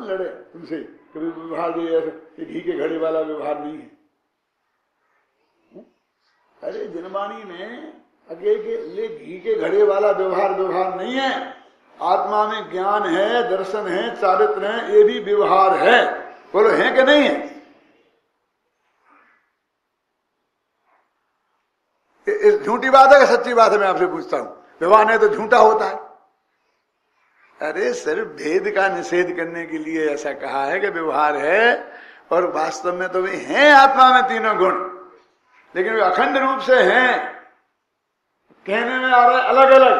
कौन लड़े तुमसे? कभी व्यवहार जो ऐसे घी के घड़े वाला व्यवहार नहीं है। अरे जनवाणी में अकेले घी के घड़े वाला व्यवहार नहीं है। आत्मा में ज्ञान है, दर्शन है, चारित्र है, ये भी व्यवहार है। बोलो है कि नहीं है? झूठी बात है कि सच्ची बात है? मैं आपसे पूछता हूं। व्यवहार नहीं तो झूठा होता है। अरे सिर्फ भेद का निषेध करने के लिए ऐसा कहा है कि व्यवहार है, और वास्तव में तो वे हैं आत्मा में तीनों गुण, लेकिन वे अखंड रूप से हैं। कहने में आ रहा है अलग अलग,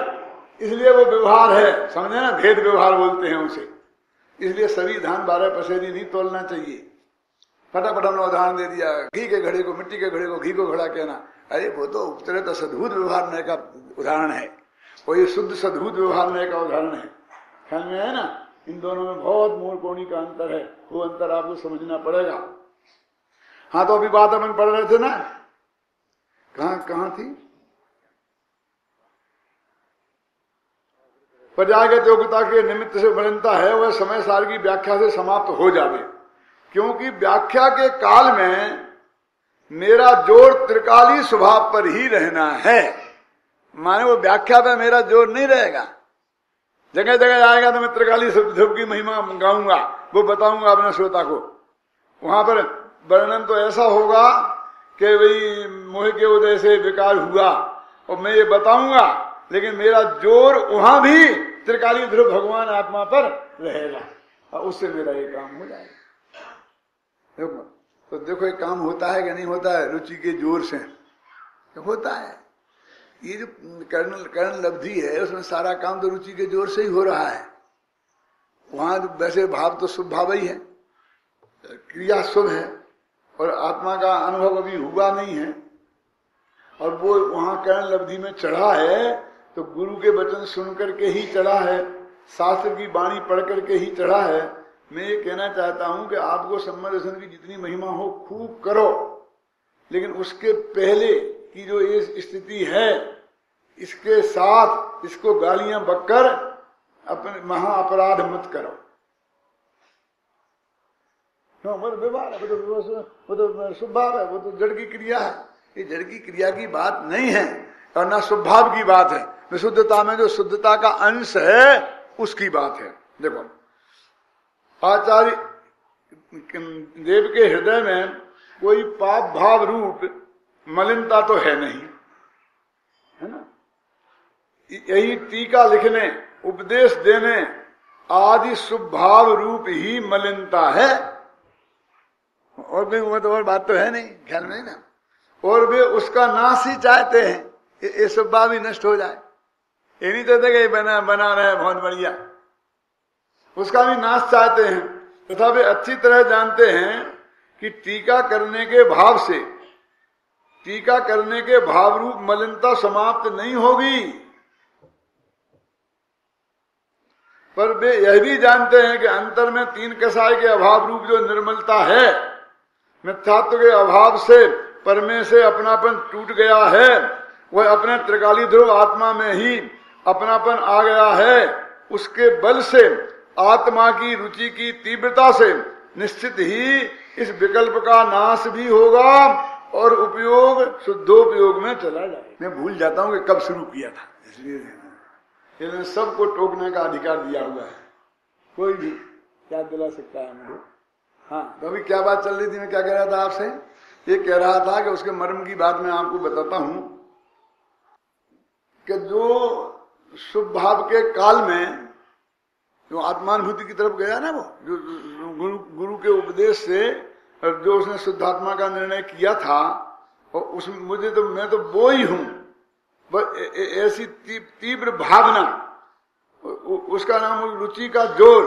इसलिए वो व्यवहार है। समझे ना? भेद व्यवहार बोलते हैं उसे। इसलिए सभी धान 12 पसेरी नहीं तोलना चाहिए। फटाफट हमने उदाहरण दे दिया, घी के घड़े को, मिट्टी के घड़े को घी को घड़ा कहना। अरे वो तो उतरे तो सद्भुत व्यवहार नए का उदाहरण है, वो ये शुद्ध सद्भुत व्यवहार नए का उदाहरण है। ख्याल में है ना? इन दोनों में बहुत मूल कोणी का अंतर है, वो अंतर आपको समझना पड़ेगा। हाँ, तो अभी बात अपन पढ़ रहे थे ना, कहां थी? प्रजागत योग्यता के निमित्त से बनता है, वह समय सार की व्याख्या से समाप्त हो जावे, क्योंकि व्याख्या के काल में मेरा जोर त्रिकाली स्वभाव पर ही रहना है। माने वो व्याख्या पे मेरा जोर नहीं रहेगा। जगह जगह आएगा तो मैं त्रिकाली स्वरूप की महिमा गाऊंगा, वो बताऊंगा अपने श्रोता को। वहां पर वर्णन तो ऐसा होगा कि भाई मोह के उदय से विकार हुआ, और मैं ये बताऊंगा, लेकिन मेरा जोर वहां भी त्रिकाली ध्रुव भगवान आत्मा पर रहेगा, और उससे मेरा ये काम हो जाएगा। देखो तो देखो, एक काम होता है कि नहीं होता है? रुचि के जोर से तो होता है। ये जो कर्ण लब्धि है, उसमें सारा काम तो रुचि के जोर से ही हो रहा है। वहां वैसे भाव तो शुभ भाव ही है, क्रिया शुभ है, और आत्मा का अनुभव अभी हुआ नहीं है, और वो वहां कर्ण लब्धि में चढ़ा है तो गुरु के वचन सुन करके ही चढ़ा है, शास्त्र की वाणी पढ़ करके ही चढ़ा है। मैं ये कहना चाहता हूं कि आपको सम्मत दर्शन की जितनी महिमा हो खूब करो, लेकिन उसके पहले की जो ये स्थिति है, इसके साथ इसको गालियां बककर अपने महा अपराध मत करो। व्यवहार है, वो तो स्वभाव है, वो तो जड़ की क्रिया है। ये जड़ की क्रिया की बात नहीं है, और ना स्वभाव की बात है। विशुद्धता में जो शुद्धता का अंश है उसकी बात है। देखो, आचार्य देव के हृदय में कोई पाप भाव रूप मलिनता तो है नहीं, है ना? यही टीका लिखने, उपदेश देने आदि शुभ भाव रूप ही मलिनता है, और भी और बात तो है नहीं, ख्याल में ना। और वे उसका नाश ही चाहते हैं, ये सब भाव ही नष्ट हो जाए। ये नहीं चाहते कि बना रहे बहुत बढ़िया, उसका भी नाश चाहते हैं। तथा वे अच्छी तरह जानते हैं कि टीका करने के भाव से, टीका करने के भाव रूप मलिनता समाप्त नहीं होगी, पर वे यह भी जानते हैं कि अंतर में 3 कसाय के अभाव रूप जो निर्मलता है, मिथ्यात्व के अभाव से परमे से अपनापन टूट गया है, वह अपने त्रिकाली ध्रुव आत्मा में ही अपनापन आ गया है। उसके बल से, आत्मा की रुचि की तीव्रता से निश्चित ही इस विकल्प का नाश भी होगा और उपयोग शुद्धोपयोग में चला जाए। मैं भूल जाता हूं कि कब शुरू किया था, इसलिए सबको टोकने का अधिकार दिया हुआ है, कोई भी क्या दिला सकता है मुझे। हाँ, तो अभी क्या बात चल रही थी? मैं क्या कह रहा था आपसे? ये कह रहा था कि उसके मर्म की बात मैं आपको बताता हूं कि जो शुभ भाव के काल में जो आत्मानुभूति की तरफ गया ना, वो जो गुरु के उपदेश से जो उसने शुद्धात्मा का निर्णय किया था, और उसमें मुझे तो, मैं तो वो ही हूं, ऐसी तीव्र भावना, उसका नाम रुचि का जोर,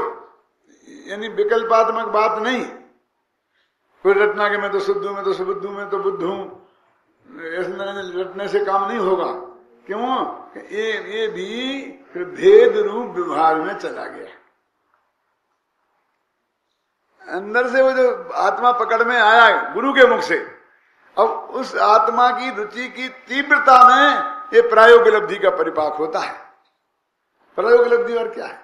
यानी विकल्पात्मक बात नहीं। कोई रटना के मैं तो शुद्ध हूं, मैं तो सुबुद्ध हूं, मैं तो बुद्ध हूं, ऐसे रटने से काम नहीं होगा। क्यों? ये भी फिर भेद रूप व्यवहार में चला गया। अंदर से वो जो आत्मा पकड़ में आया गुरु के मुख से, अब उस आत्मा की रुचि की तीव्रता में ये प्रायोगिक लब्धि का परिपाक होता है। प्रायोगिक लब्धि और क्या है?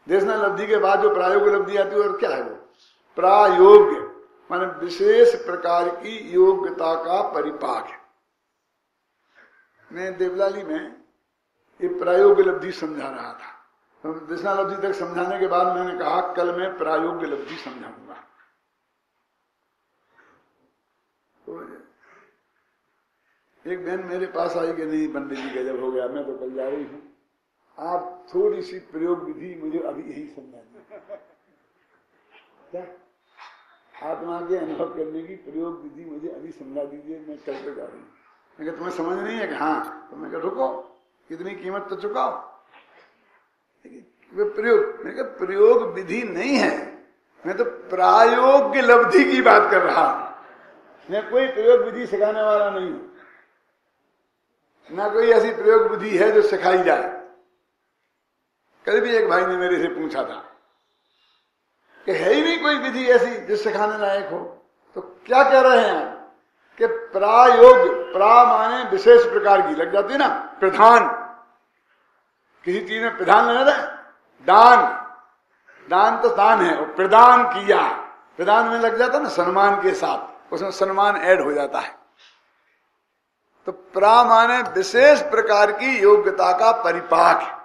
देशना लब्धि के बाद जो प्रायोग लब्धि आती है और क्या है वो प्रायोग्य, माने विशेष प्रकार की योग्यता का परिपाक है। मैं देवलाली में ये प्रायोग्य लब्धि समझा रहा था, तो देशना लब्धि तक समझाने के बाद मैंने कहा कल मैं प्रायोग्य लब्धि समझाऊंगा। तो एक बहन मेरे पास आई कि नहीं पंडित जी गजब हो गया, मैं तो कल जा रही हूं, आप थोड़ी सी प्रयोग विधि मुझे अभी यही समझा दी। क्या आत्मा के अनुभव करने की प्रयोग विधि मुझे अभी समझा दीजिए, मैं कल पे जा रही हूँ। मैं कहा तुम्हें समझ नहीं है कि हाँ, तो मैं कहा रुको, कितनी कीमत तो चुकाओ। प्रयोग, मैं कहा प्रयोग विधि नहीं है, मैं तो प्रायोग्य लब्धि की बात कर रहा हूं। मैं कोई प्रयोग विधि सिखाने वाला नहीं हूं, ना कोई ऐसी प्रयोग विधि है जो सिखाई जाए। कल भी एक भाई ने मेरे से पूछा था कि है ही नहीं कोई विधि ऐसी जो सिखाने लायक हो, तो क्या कह रहे हैं आप कि प्रायोग, प्रा माने विशेष प्रकार की लग जाती है ना, प्रधान, किसी चीज में प्रधान लगा था, दान, दान तो दान है, और प्रदान किया, प्रदान में लग जाता ना सम्मान के साथ, उसमें सम्मान ऐड हो जाता है। तो प्रा माने विशेष प्रकार की योग्यता का परिपाक है।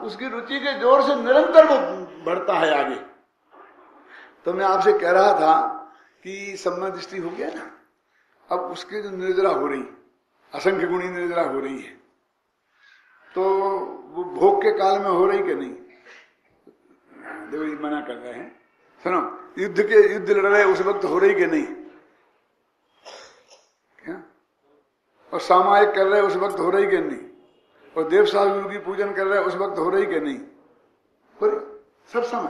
उसकी रुचि के जोर से निरंतर वो बढ़ता है आगे। तो मैं आपसे कह रहा था कि सम्यक दृष्टि हो गया ना, अब उसकी जो निर्जरा हो रही, असंख्य गुणी निर्जरा हो रही है, तो वो भोग के काल में हो रही कि नहीं? देखो ये मना कर रहे हैं, सुनो, युद्ध लड़ रहे उस वक्त हो रही कि नहीं? क्या? और सामायिक कर रहे उस वक्त हो रही कि नहीं? और देव गुरु की पूजन कर रहे उस वक्त हो रही कि नहीं? हो रही सब समय,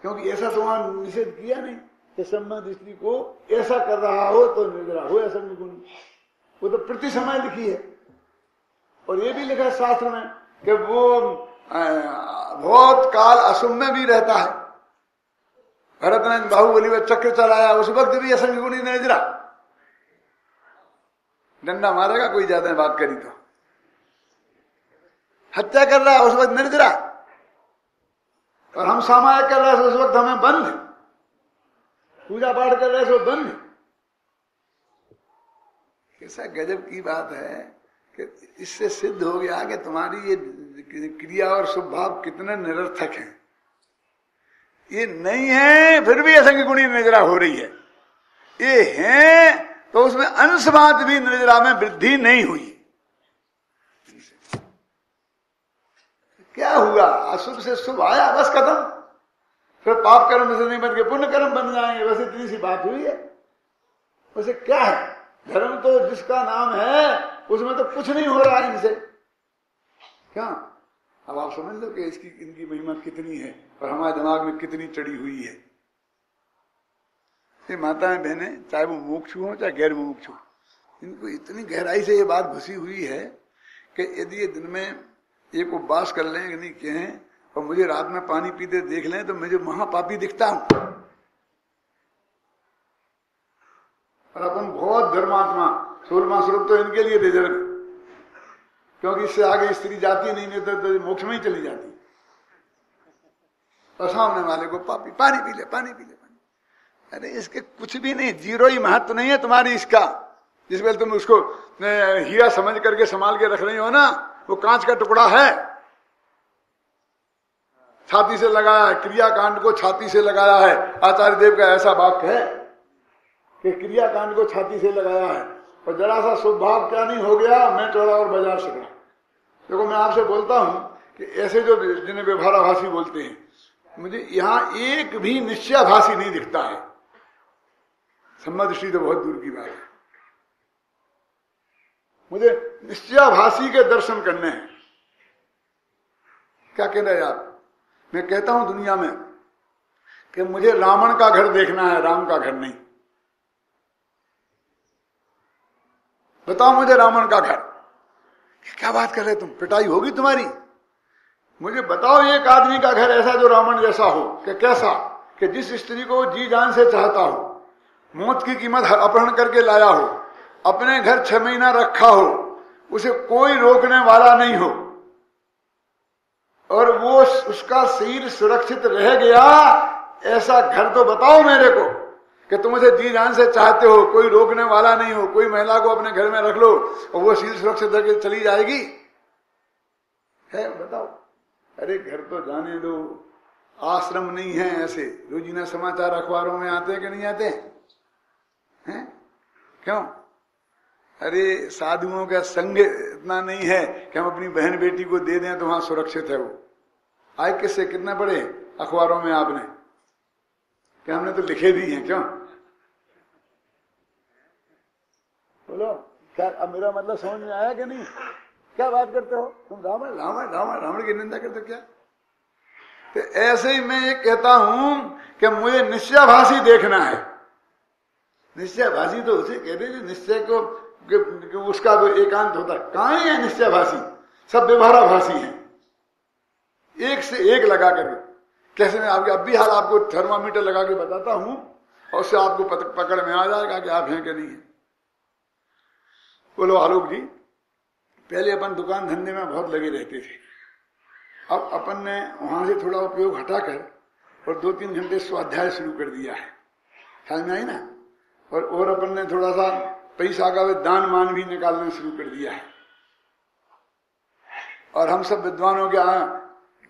क्योंकि ऐसा तो वहां निषेध किया नहीं कि सम्यक दृष्टि को ऐसा कर रहा हो तो निर्जरा हो असंख्य गुण, वो तो प्रति समय लिखी है। और ये भी लिखा है शास्त्र में कि वो बहुत काल असुम में भी रहता है। भरत ने बाहुबली में चक्र चलाया, उस वक्त भी असंख्य गुणी निर्जरा, डंडा मारेगा कोई ज्यादा बात करी तो, हत्या कर रहा है उस वक्त निर्जरा, और हम सामायिक कर रहे हैं उस वक्त हमें बंद, पूजा पाठ कर रहे हैं तो बंद। कैसा गजब की बात है कि इससे सिद्ध हो गया कि तुम्हारी ये क्रिया और शुभ भाव कितने निरर्थक हैं। ये नहीं है फिर भी असंख्य गुणी निर्जरा हो रही है, ये है तो उसमें अंशमात्र भी निर्जरा में वृद्धि नहीं हुई। क्या हुआ? अशुभ से शुभ आया, बस खत्म। फिर पाप कर्म से नहीं बन के पुण्य कर्म बन जाएंगे, बस इतनी सी बात हुई है। वैसे क्या है? धर्म तो जिसका नाम है उसमें तो कुछ नहीं हो रहा है इनसे। क्या अब आप समझ लो कि इसकी इनकी महिमा कितनी है और हमारे दिमाग में कितनी चढ़ी हुई है। ये माताएं बहनें, चाहे वो मोक्षु हो चाहे गैर मोक्षु, इनको इतनी गहराई से ये बात घुसी हुई है कि यदि ये दिन में एक उपवास कर लें कि नहीं कहें और मुझे रात में पानी पीते देख लें तो मुझे महापापी दिखता हूं, और अपन बहुत धर्मात्मा, 16वां स्वरूप तो इनके लिए रिजर्व, क्योंकि इससे आगे स्त्री जाती नहीं तो मोक्ष में ही चली जाती। और सामने वाले को पापी, पानी पी ले, पानी पी ले, पानी। अरे इसके कुछ भी नहीं, जीरो ही महत्व नहीं है तुम्हारी इसका। जिस वेल तुम उसको हीरा समझ करके संभाल के रख रही हो ना, वो कांच का टुकड़ा है, छाती से लगाया है, क्रियाकांड को छाती से लगाया है। आचार्य देव का ऐसा वाक्य है कि क्रियाकांड को छाती से लगाया है, और जरा सा शुभ भाव क्या नहीं हो गया, मैं चौड़ा और बाजार सिकड़ा। देखो मैं आपसे बोलता हूं कि ऐसे जो जिन्हें व्यवहाराभासी बोलते हैं, मुझे यहां एक भी निश्चयाभासी नहीं दिखता है। सम्यक दृष्टि तो बहुत दूर की बात है, मुझे निश्चयाभासी के दर्शन करने हैं। क्या कह रहे हैं आप? मैं कहता हूं दुनिया में कि मुझे रावण का घर देखना है, राम का घर नहीं। बताओ मुझे रावण का घर। क्या बात कर रहे तुम, पिटाई होगी तुम्हारी। मुझे बताओ एक आदमी का घर ऐसा जो रावण जैसा हो, कि कैसा, कि जिस स्त्री को जी जान से चाहता हो, मौत की कीमत अपहरण करके लाया हो, अपने घर 6 महीना रखा हो, उसे कोई रोकने वाला नहीं हो, और वो उसका शरीर सुरक्षित रह गया, ऐसा घर तो बताओ मेरे को कि तुम उसे जी जान से चाहते हो, कोई रोकने वाला नहीं हो, कोई महिला को अपने घर में रख लो और वो शरीर सुरक्षित रह चली जाएगी, है बताओ? अरे घर तो जाने दो, आश्रम नहीं है ऐसे, रोजीना समाचार अखबारों में आते हैं कि नहीं आते हैं? क्यों? अरे साधुओं का संग इतना नहीं है कि हम अपनी बहन बेटी को दे दें तो वहां सुरक्षित है वो। आए किससे कितने पढ़े अखबारों में आपने कि हमने तो लिखे भी हैं? क्यों बोलो, क्या अब मेरा मतलब समझ में आया कि नहीं? क्या बात करते हो तुम? रावण रावण रावण रावण की निंदा करते क्या? तो ऐसे ही मैं ये कहता हूं कि मुझे निश्चयभाषी देखना है। निश्चयभाषी तो उसे कहते हैं निश्चय को उसका तो एकांत होता है। कहां है निश्चयभाषी? सब व्यवहाराभाषी हैं, एक से एक लगा करके। कैसे मैं आपके अब भी हाल आपको थर्मामीटर लगा के बताता हूं और उससे आपको पकड़ में आ जाएगा कि आप हैं कि नहीं है। बोलो आलोक जी, पहले अपन दुकान धंधे में बहुत लगे रहते थे, अब अपन ने वहां से थोड़ा उपयोग हटाकर और 2-3 घंटे स्वाध्याय शुरू कर दिया है, ख्याल में आई ना? और अपन ने थोड़ा सा पैसा का दान मान भी निकालना शुरू कर दिया है। और हम सब विद्वानों के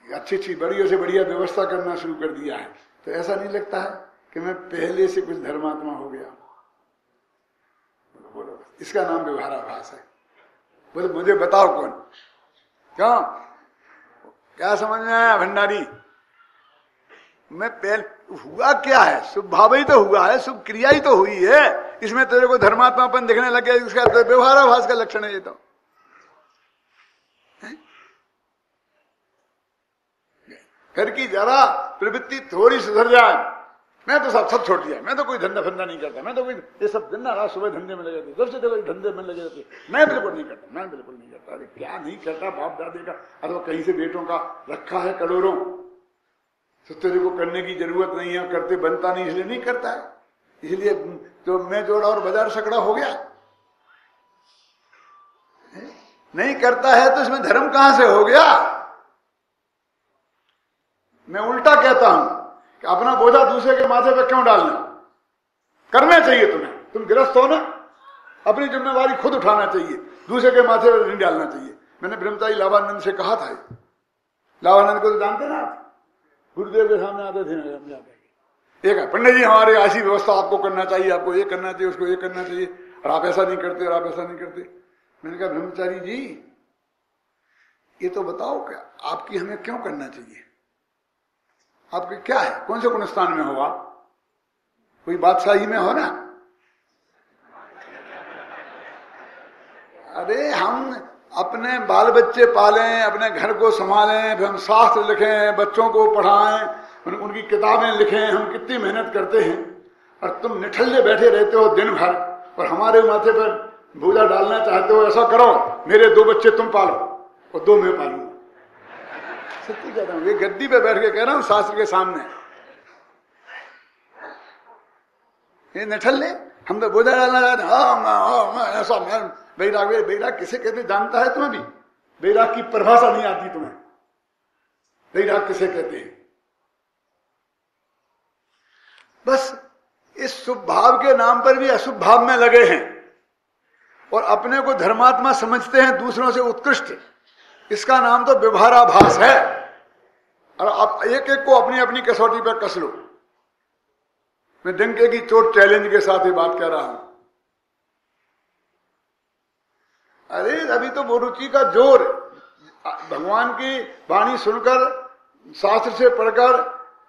अच्छी अच्छी बढ़िया से बढ़िया व्यवस्था करना शुरू कर दिया है। तो ऐसा नहीं लगता है कि मैं पहले से कुछ धर्मात्मा हो गया? बोलो, इसका नाम व्यवहाराभास है। बोले मुझे बताओ कौन? क्यों, क्या समझ में आया भंडारी? मैं पहले हुआ क्या है? शुभ भाव ही तो हुआ है, शुभ क्रिया ही तो हुई है, इसमें तेरे को धर्मात्मापन दिखने लग गया, उसका तो व्यवहाराभास का लक्षण है ये तो। घर की जरा प्रवृत्ति थोड़ी सुधर जाए, मैं तो सब छोड़ दिया, मैं तो कोई धंधा फंदा नहीं करता, मैं तो कोई ये सब दिन ना रात सुबह धंधे में लगे थे, जब से देखो धंधे में लगे रहते, मैं बिल्कुल नहीं करता, मैं बिल्कुल नहीं करता। अरे क्या नहीं करता? बाप दादे का अथवा कहीं से बेटों का रखा है करोड़ों, तो तेरे को करने की जरूरत नहीं है, करते बनता नहीं इसलिए नहीं करता है। इसलिए तो मैं जोड़ा और बाजार सकड़ा हो गया, नहीं करता है तो इसमें धर्म कहां से हो गया? मैं उल्टा कहता हूं कि अपना बोझा दूसरे के माथे पर क्यों डालना? करना चाहिए तुम्हें, तुम गृहस्थ हो ना, अपनी जिम्मेवारी खुद उठाना चाहिए, दूसरे के माथे पर नहीं डालना चाहिए। मैंने ब्रह्मचारी लावानंद से कहा था, लावानंद को तो जानते ना आप, गुरुदेव के सामने आते थे ना, हम जाते एक पंडित जी हमारे ऐसी व्यवस्था आपको करना चाहिए, आपको ये करना चाहिए, उसको ये करना चाहिए, और आप ऐसा नहीं करते और आप ऐसा नहीं करते। मैंने कहा ब्रह्मचारी जी ये तो बताओ क्या आपकी हमें क्यों करना चाहिए? आपके क्या है? कौन से गुणस्थान में हो आप? कोई बादशाही में हो ना? अरे हम अपने बाल बच्चे पालें, अपने घर को संभालें, फिर हम शास्त्र लिखें, बच्चों को पढ़ाएं, उनकी किताबें लिखें, हम कितनी मेहनत करते हैं, और तुम निठल्ले बैठे रहते हो दिन भर और हमारे माथे पर बोझा डालना चाहते हो। ऐसा करो, मेरे 2 बच्चे तुम पालो और 2 मैं पालूंगा। सत्य कह रहा हूं, ये गद्दी पे बैठ के कह रहा हूं शास्त्र के सामने। ये निठल्ले हम तो बोझा डालना चाहते हैं, ऐसा मैं बैराग। बैराग किसे कहते जानता है तुम्हें भी? बैराग की परिभाषा नहीं आती तुम्हें? बैराग किसे कहते हैं? बस इस शुभ भाव के नाम पर भी अशुभ भाव में लगे हैं और अपने को धर्मात्मा समझते हैं, दूसरों से उत्कृष्ट। इसका नाम तो व्यवहाराभास है। और आप एक एक को अपनी अपनी कसौटी पर कस लो। मैं डंके की चोट चैलेंज के साथ ही बात कर रहा हूं। अरे अभी तो वो रुचि का जोर, भगवान की वाणी सुनकर, शास्त्र से पढ़कर,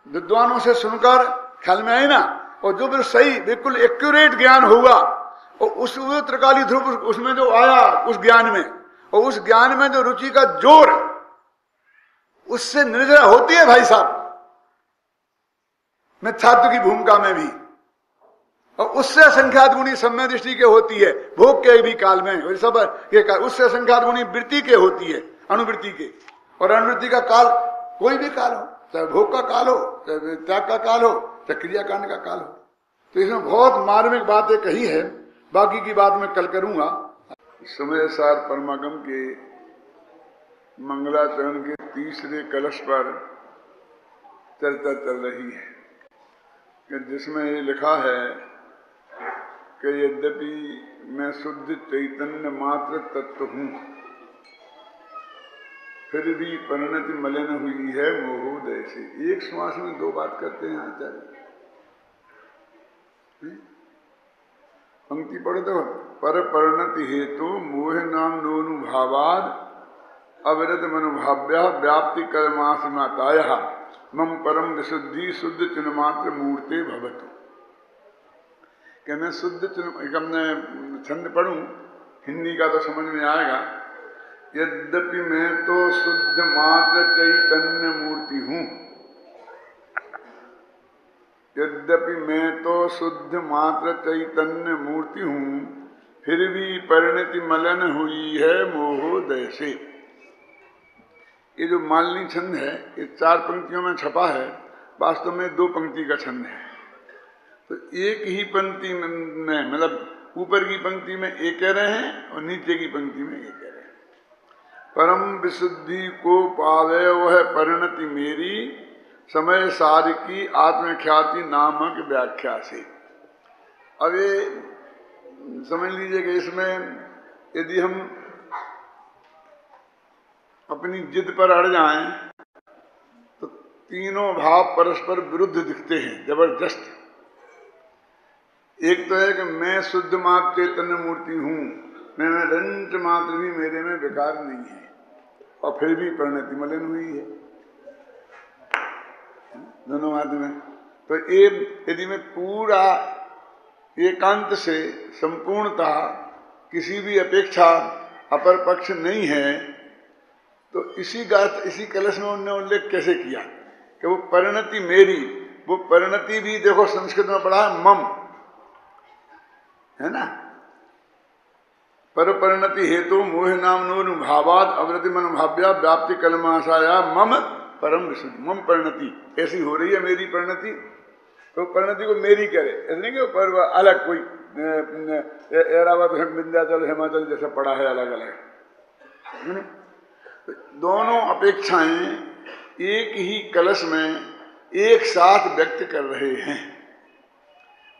विद्वानों से सुनकर, ख्याल में आई ना, और जो फिर सही बिल्कुल एक्यूरेट ज्ञान हुआ, और उस त्रिकाली ध्रुव उसमें जो आया उस ज्ञान में, और उस ज्ञान में जो रुचि का जोर, उससे निर्जरा होती है भाई साहब, मैं छात्र की भूमिका में भी, और उससे असंख्यात गुणी सम्य दृष्टि के होती है, भोग के भी काल में, और सब के काल, उससे असंख्यात गुणी वृत्ति के होती है, अनुवृत्ति के। और अनुवृत्ति का काल कोई भी काल हो, चाहे भोग का काल हो, चाहे त्याग का काल हो, चाहे क्रियाकांड का काल हो। तो इसमें बहुत मार्मिक बातें कही है, बाकी की बात मैं कल करूंगा। समय सार परमागम के मंगलाचरण के तीसरे कलश पर चर्चा चल रही है कि जिसमें ये लिखा है कि यद्यपि मैं शुद्ध चैतन्य मात्र तत्व हूँ, फिर भी परिणति मलिन हुई है मोहोदय से। एक श्वास में दो बात करते हैं आचार्य। पंक्ति पढ़ो तो, पर परिणति हेतु मोह नाम नोनुभावाद अविरत मनुभाव्या व्याप्ति कर्मासिमाताया मम परम विशुद्धि शुद्ध चिन्मात्र मूर्ते भवतु। कि मैं शुद्ध चिन्ह, मैं छंद पढ़ूं, हिंदी का तो समझ में आएगा। यद्यपि मैं तो शुद्ध मात्र चैतन्य मूर्ति हूँ, यद्यपि मैं तो शुद्ध मात्र चैतन्य मूर्ति हूँ, फिर भी परिणति मलिन हुई है मोहोदय से। ये जो मालिनी छंद है ये 4 पंक्तियों में छपा है, वास्तव में 2 पंक्ति का छंद है। तो एक ही पंक्ति में, मतलब ऊपर की पंक्ति में एक कह रहे हैं और नीचे की पंक्ति में एक कह रहे हैं। परम विशुद्धि को पावे वह परिणति मेरी, समय सार की आत्मख्याति नामक व्याख्या से। अब ये समझ लीजिए कि इसमें यदि हम अपनी जिद पर अड़ जाएं तो तीनों भाव परस्पर विरुद्ध दिखते हैं, जबरदस्त। एक तो है कि मैं शुद्ध मात्र चैतन्य मूर्ति हूँ, मैं रंच मात्र भी मेरे में विकार नहीं है, और फिर भी परिणति मलिन हुई है, दोनों मात्र में। तो ये यदि मैं पूरा एकांत से संपूर्णतः किसी भी अपेक्षा अपर पक्ष नहीं है, तो इसी कलश में उन्होंने उल्लेख कैसे किया कि वो परिणति मेरी, वो परिणति भी देखो संस्कृत में पढ़ा है मम, है ना। पर परिणति हेतु मोह नाम नोनुभावाद अवृति मनोभाव्या व्याप्ति कलमाशाया मम परम विशुद्ध। मम परिणति ऐसी हो रही है मेरी परिणति, तो परिणति को मेरी करे, ऐसे नहीं कि पर अलग कोई एरावत विंध्याचल हिमाचल जैसा पड़ा है अलग अलग। दोनों अपेक्षाएं एक ही कलश में एक साथ व्यक्त कर रहे हैं।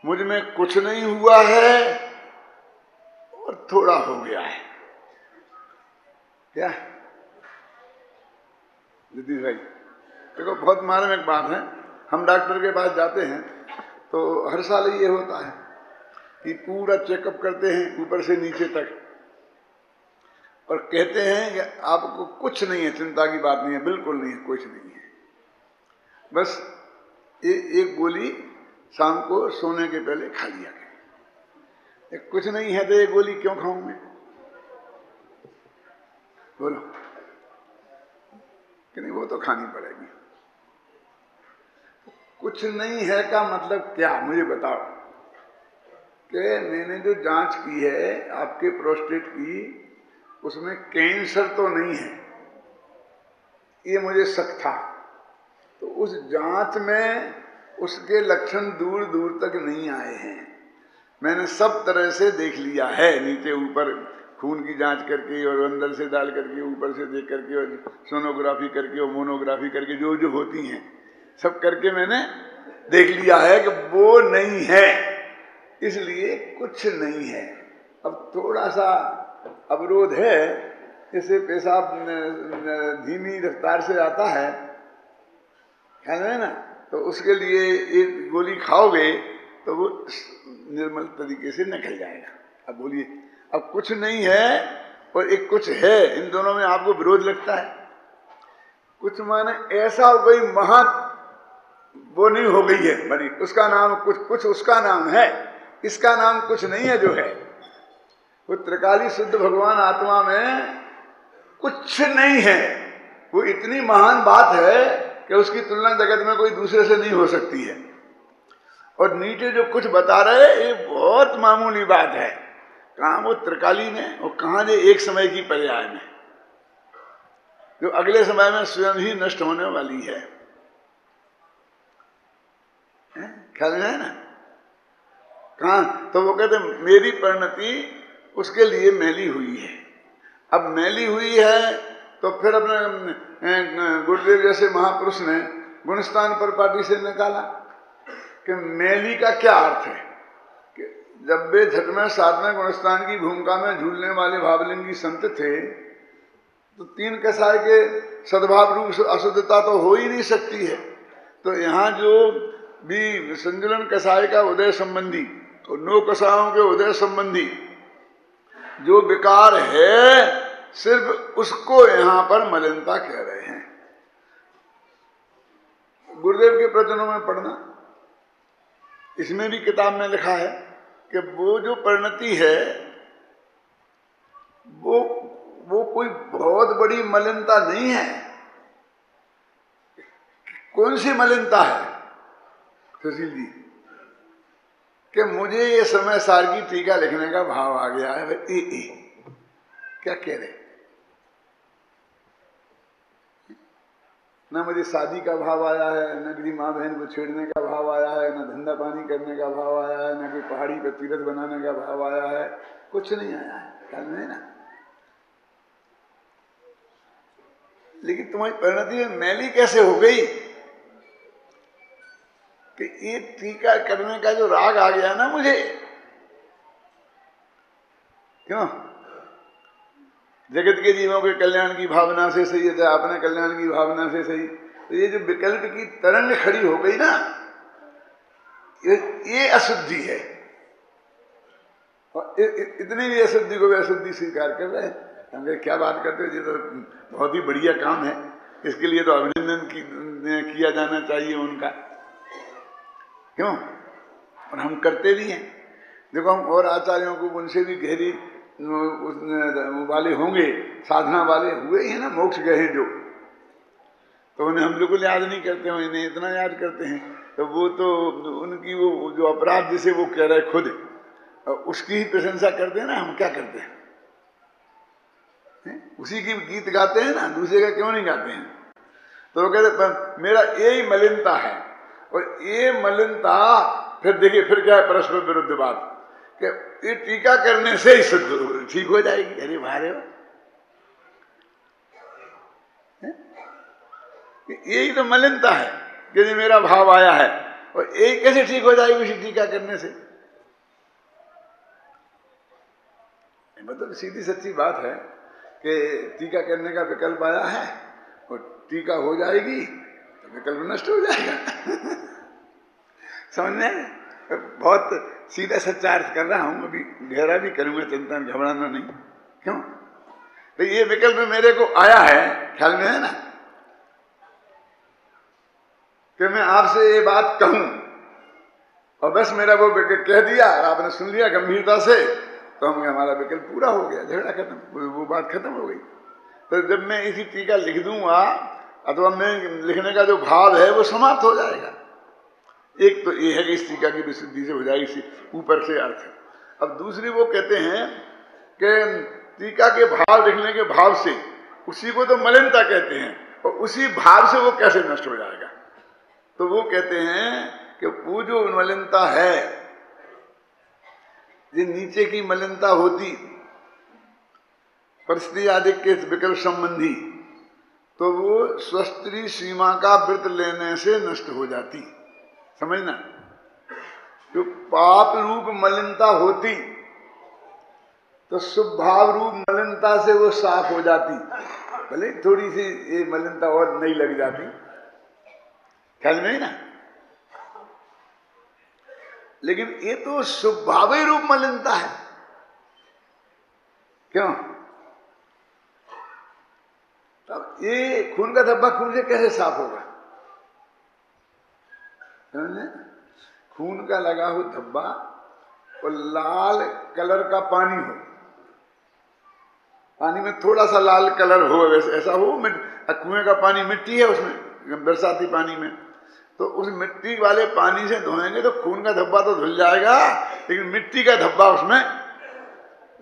मुझ में कुछ नहीं हुआ है और थोड़ा हो गया है। क्या दीदी भाई देखो, बहुत मार्मिक बात है। हम डॉक्टर के पास जाते हैं तो हर साल ये होता है कि पूरा चेकअप करते हैं ऊपर से नीचे तक, और कहते हैं कि आपको कुछ नहीं है, चिंता की बात नहीं है, बिल्कुल नहीं है, कुछ नहीं है, बस एक गोली शाम को सोने के पहले खा लिया करें। कुछ नहीं है तो ये गोली क्यों खाऊं मैं, बोलो कि नहीं, वो तो खानी पड़ेगी। कुछ नहीं है का मतलब क्या, मुझे बताओ। कि मैंने जो जांच की है आपके प्रोस्टेट की, उसमें कैंसर तो नहीं है, ये मुझे शक था। तो उस जांच में उसके लक्षण दूर दूर तक नहीं आए हैं। मैंने सब तरह से देख लिया है, नीचे ऊपर खून की जांच करके और अंदर से डाल करके, ऊपर से देख करके, और सोनोग्राफी करके और मोनोग्राफी करके, जो जो होती हैं सब करके मैंने देख लिया है कि वो नहीं है, इसलिए कुछ नहीं है। अब थोड़ा सा अवरोध है, इससे पेशाब धीमी रफ्तार से आता है, ख्याल है ना, तो उसके लिए एक गोली खाओगे तो वो निर्मल तरीके से निकल जाएगा। अब बोलिए, अब कुछ नहीं है और एक कुछ है, इन दोनों में आपको विरोध लगता है? कुछ माने ऐसा कोई महा वो नहीं हो गई है बड़ी, उसका नाम कुछ उसका नाम है, इसका नाम कुछ नहीं है जो है। वो त्रिकाली शुद्ध भगवान आत्मा में कुछ नहीं है, वो इतनी महान बात है कि उसकी तुलना जगत में कोई दूसरे से नहीं हो सकती है। और नीचे जो कुछ बता रहे ये बहुत मामूली बात है, कहाँ वो त्रिकाली में और कहाँ जो एक समय की पर्याय में, जो अगले समय में स्वयं ही नष्ट होने वाली है। ख्याल में है ना? कहाँ तो वो कहते मेरी परिणति उसके लिए मैली हुई है। अब मैली हुई है तो फिर अपने गुरुदेव जैसे महापुरुष ने गुणस्थान परिपाटी से निकाला कि मैली का क्या अर्थ है कि जब वे छठवें सातवें गुणस्थान की भूमिका में झूलने वाले भावलिंगी संत थे तो तीन कसाय के सद्भाव रूप अशुद्धता तो हो ही नहीं सकती है। तो यहाँ जो भी संजुलन कसाय का उदय संबंधी और नौ कसायों के उदय संबंधी जो विकार है सिर्फ उसको यहाँ पर मलिनता कह रहे हैं। गुरुदेव के प्रवचनों में पढ़ना, इसमें भी किताब में लिखा है कि वो जो परिणति है वो कोई बहुत बड़ी मलिनता नहीं है। कौन सी मलिनता है सुशील जी? कि मुझे ये समय सार की टीका लिखने का भाव आ गया है। क्या कह रहे? ना मुझे शादी का भाव आया है, न किसी माँ बहन को छेड़ने का भाव आया है, न धंधा पानी करने का भाव आया है, न कोई पहाड़ी पर तीर्थ बनाने का भाव आया है, कुछ नहीं आया है। ख्याल में ना। लेकिन तुम्हारी परिणति में मैली कैसे हो गई कि ये टीका करने का जो राग आ गया ना मुझे? क्यों? जगत के जीवों के कल्याण की भावना से सही है, अपने कल्याण की भावना से सही, तो ये जो विकल्प की तरंग खड़ी हो गई ना, ये अशुद्धि है। और इतनी भी अशुद्धि को भी अशुद्धि स्वीकार कर रहे हैं। हम क्या बात करते हो, ये तो बहुत ही बढ़िया काम है, इसके लिए तो अभिनंदन किया जाना चाहिए उनका। क्यों? और हम करते भी हैं। देखो, हम और आचार्यों को उनसे भी गहरी वाले होंगे, साधना वाले हुए ही है ना, मोक्ष गए हैं जो, तो उन्हें हम लोग याद नहीं करते हैं, इन्हें इतना याद करते हैं। तो वो तो उनकी वो जो अपराध जिसे वो कह रहे खुद, उसकी ही प्रशंसा करते हैं ना। हम क्या करते हैं? उसी की गीत गाते हैं ना, दूसरे का क्यों नहीं गाते हैं? तो वो कहते मेरा यही मलिनता है। और ये मलिनता फिर देखिए फिर क्या है, परस्पर विरुद्ध बात कि ये टीका करने से ही ठीक हो जाएगी। अरे भारे हो, यही तो मलिनता है कि मेरा भाव आया है, और यही कैसे ठीक हो जाएगी उसी टीका करने से? मतलब सीधी सच्ची बात है कि टीका करने का विकल्प आया है और टीका हो जाएगी तो विकल्प नष्ट हो जाएगा। समझने? बहुत सीधा सच्चा अर्थ कर रहा हूं, अभी गहरा भी करूंगा, चिंता में घबराना नहीं। क्यों? तो ये विकल्प मेरे को आया है, ख्याल में है ना, कि मैं आपसे ये बात कहूं और बस मेरा वो विकल्प कह दिया और आपने सुन लिया गंभीरता से, तो हमारा विकल्प पूरा हो गया, झगड़ा खत्म, वो बात खत्म हो गई। तो जब मैं इसी टीका लिख दूंगा अथवा मैं लिखने का जो भाव है वो समाप्त हो जाएगा। एक तो ये है कि इस टीका की विशुद्धि से हो जाएगी, ऊपर से अर्थ। अब दूसरी वो कहते हैं कि टीका के भाव लिखने के भाव से, उसी को तो मलिनता कहते हैं, और उसी भाव से वो कैसे नष्ट हो जाएगा? तो वो कहते हैं कि वो जो मलिनता है, ये नीचे की मलिनता होती परिस्थिति आदि के विकल्प संबंधी, तो वो स्वस्त्री सीमा का व्रत लेने से नष्ट हो जाती। समझना? जो पाप रूप मलिनता होती तो शुभभाव रूप मलिनता से वो साफ हो जाती, भले थोड़ी सी ये मलिनता और नहीं लग जाती, ख्याल में ना। लेकिन ये तो शुभभावी रूप मलिनता है। क्यों? तब ये खून का धब्बा खून से कैसे साफ होगा? समझे? खून का लगा हो धब्बा और लाल कलर का पानी हो, पानी में थोड़ा सा लाल कलर हो, वैसे ऐसा हो, कुएं का पानी मिट्टी है उसमें, बरसाती पानी में, तो उस मिट्टी वाले पानी से धोएंगे तो खून का धब्बा तो धुल जाएगा, लेकिन मिट्टी का धब्बा उसमें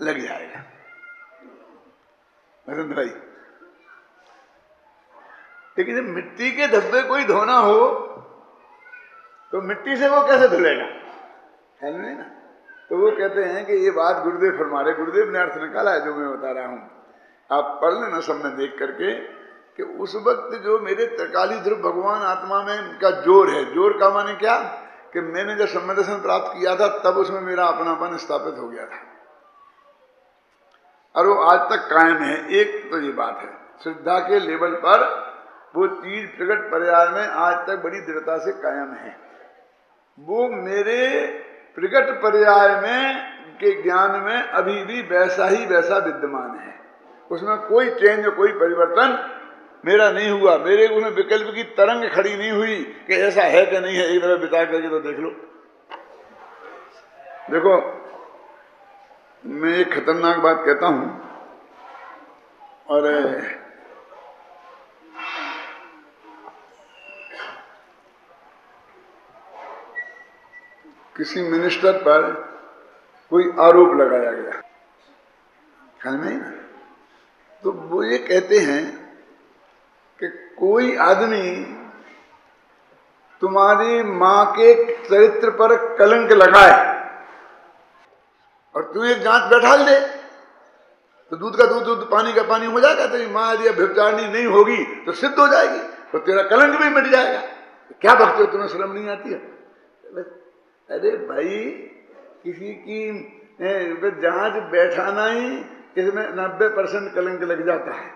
लग जाएगा। वसंत भाई, लेकिन जब मिट्टी के धब्बे कोई धोना हो तो मिट्टी से वो कैसे धुलेगा? है नहीं ना। तो वो कहते हैं कि ये बात गुरुदेव फरमा रहे, गुरुदेव ने अर्थ निकाला है जो मैं बता रहा हूं, आप पढ़ लेना सब में देख करके कि उस वक्त जो मेरे त्रिकाली ध्रुव भगवान आत्मा में उनका जोर है। जोर का माने क्या कि मैंने जब सम्यक दर्शन प्राप्त किया था तब उसमें मेरा अपनापन स्थापित हो गया था और वो आज तक कायम है। एक तो ये बात है, श्रद्धा के लेवल पर वो चीज प्रकट पर्याय में आज तक बड़ी दृढ़ता से कायम है। वो मेरे प्रकट पर्याय में के ज्ञान में अभी भी वैसा ही वैसा विद्यमान है। उसमें कोई चेंज कोई परिवर्तन मेरा नहीं हुआ। मेरे उसमें विकल्प की तरंग खड़ी नहीं हुई कि ऐसा है कि नहीं है। एक दफा विचार करके तो देख लो। देखो मैं एक खतरनाक बात कहता हूं और किसी मिनिस्टर पर कोई आरोप लगाया गया, ख्याल में ना, तो वो ये कहते हैं कि कोई आदमी तुम्हारी मां के चरित्र पर कलंक लगाए और तू एक जांच बैठा दे तो दूध का दूध, दूध पानी का पानी हो जाएगा। तेरी मां यदि व्यभिचारिणी नहीं होगी तो सिद्ध हो जाएगी तो तेरा कलंक भी मिट जाएगा। क्या भक्ति हो, तुम्हें शर्म नहीं आती है? अरे भाई किसी की जांच बैठाना ही इसमें 90% कलंक लग जाता है।